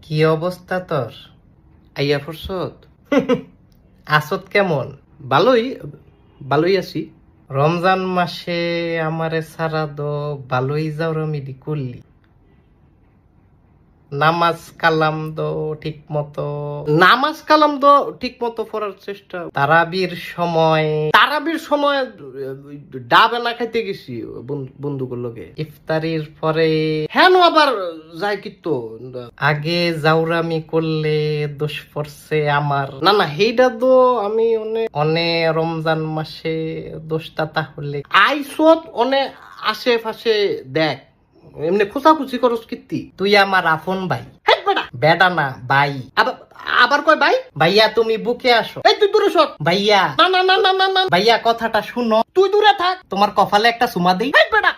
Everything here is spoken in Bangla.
কি অবস্থা তোর? আইয়া ফুরসত? আসত কেমন? ভালোই ভালোই আছি। রমজান মাসে আমারে সারা দো ভালোই যাওরামিদি করলি। নামাজ কালাম দো ঠিক মতো পড়ার চেষ্টা। তারাবির সময় ডাবে না খাইতে গেছি বন্ধুগুলোর লগে। ইফতারির পরে হেন আবার যাই কিন্তু আগে জাউরামি করলে দোষ পড়ছে আমার। না হেইটা তো আমি অনে রমজান মাসে দোষটা তাহলে আইসত অনে আশেপাশে দেখ এমনি খোঁচাখুচি করস কীর্তি। তুই আমার আপন ভাই। বেডা না ভাই। আবার কয় ভাই। ভাইয়া তুমি বুকে আসো। এই তুই দূরে সর ভাইয়া। না ভাইয়া কথাটা শুনো। তুই দূরে থাক। তোমার কপালে একটা চুমা দেই। বেডা